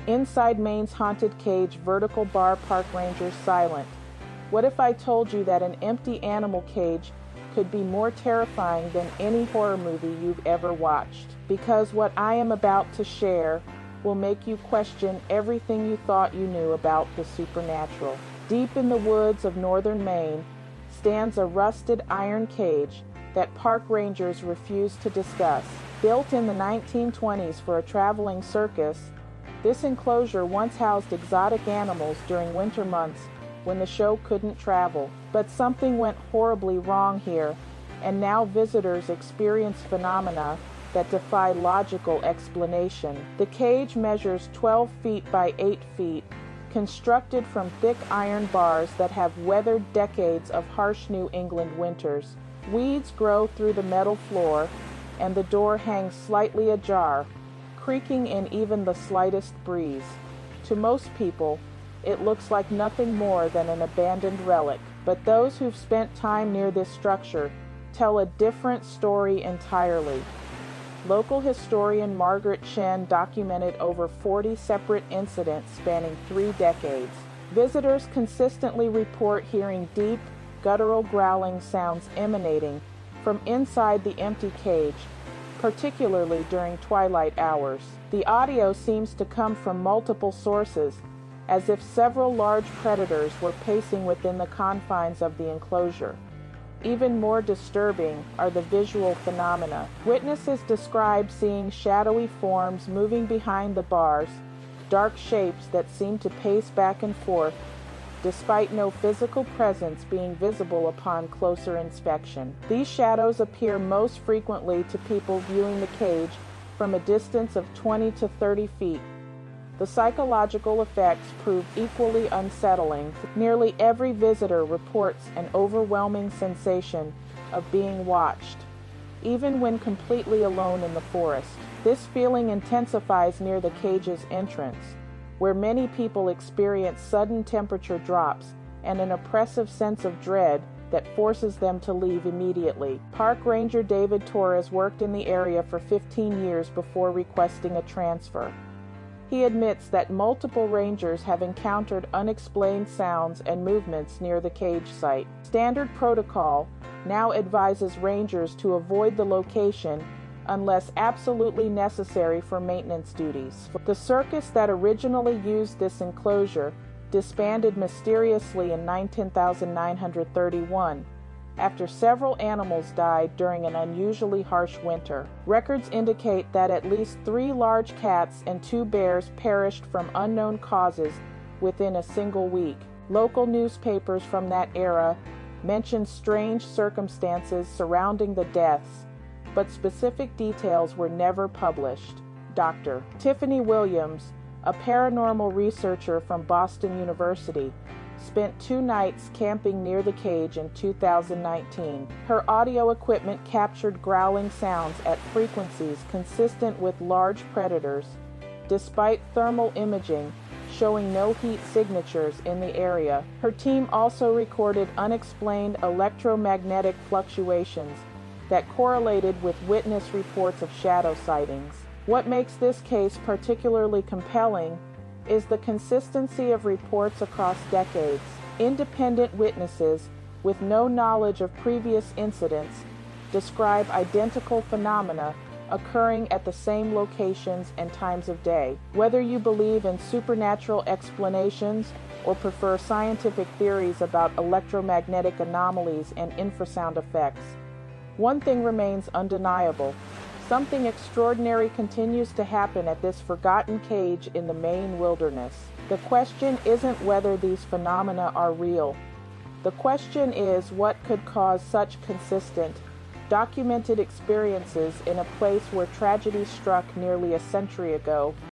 Inside Maine's haunted cage, vertical bar park rangers silent. What if I told you that an empty animal cage could be more terrifying than any horror movie you've ever watched? Because what I am about to share will make you question everything you thought you knew about the supernatural. Deep in the woods of northern Maine stands a rusted iron cage that park rangers refuse to discuss. Built in the 1920s for a traveling circus, this enclosure once housed exotic animals during winter months when the show couldn't travel. But something went horribly wrong here, and now visitors experience phenomena that defy logical explanation. The cage measures 12 feet by 8 feet, constructed from thick iron bars that have weathered decades of harsh New England winters. Weeds grow through the metal floor, and the door hangs slightly ajar, creaking in even the slightest breeze. To most people, it looks like nothing more than an abandoned relic, but those who've spent time near this structure tell a different story entirely. Local historian Margaret Chen documented over 40 separate incidents spanning 3 decades. Visitors consistently report hearing deep, guttural growling sounds emanating from inside the empty cage, particularly during twilight hours. The audio seems to come from multiple sources, as if several large predators were pacing within the confines of the enclosure. Even more disturbing are the visual phenomena. Witnesses describe seeing shadowy forms moving behind the bars, dark shapes that seem to pace back and forth, despite no physical presence being visible upon closer inspection. These shadows appear most frequently to people viewing the cage from a distance of 20 to 30 feet. The psychological effects prove equally unsettling. Nearly every visitor reports an overwhelming sensation of being watched, even when completely alone in the forest. This feeling intensifies near the cage's entrance, where many people experience sudden temperature drops and an oppressive sense of dread that forces them to leave immediately. Park Ranger David Torres worked in the area for 15 years before requesting a transfer. He admits that multiple rangers have encountered unexplained sounds and movements near the cage site. Standard protocol now advises rangers to avoid the location unless absolutely necessary for maintenance duties. The circus that originally used this enclosure disbanded mysteriously in 1931 after several animals died during an unusually harsh winter. Records indicate that at least 3 large cats and 2 bears perished from unknown causes within a single week. Local newspapers from that era mentioned strange circumstances surrounding the deaths, but specific details were never published. Dr. Tiffany Williams, a paranormal researcher from Boston University, spent 2 nights camping near the cage in 2019. Her audio equipment captured growling sounds at frequencies consistent with large predators, despite thermal imaging showing no heat signatures in the area. Her team also recorded unexplained electromagnetic fluctuations that correlated with witness reports of shadow sightings. What makes this case particularly compelling is the consistency of reports across decades. Independent witnesses with no knowledge of previous incidents describe identical phenomena occurring at the same locations and times of day. Whether you believe in supernatural explanations or prefer scientific theories about electromagnetic anomalies and infrasound effects, one thing remains undeniable. Something extraordinary continues to happen at this forgotten cage in the Maine wilderness. The question isn't whether these phenomena are real. The question is what could cause such consistent, documented experiences in a place where tragedy struck nearly a century ago.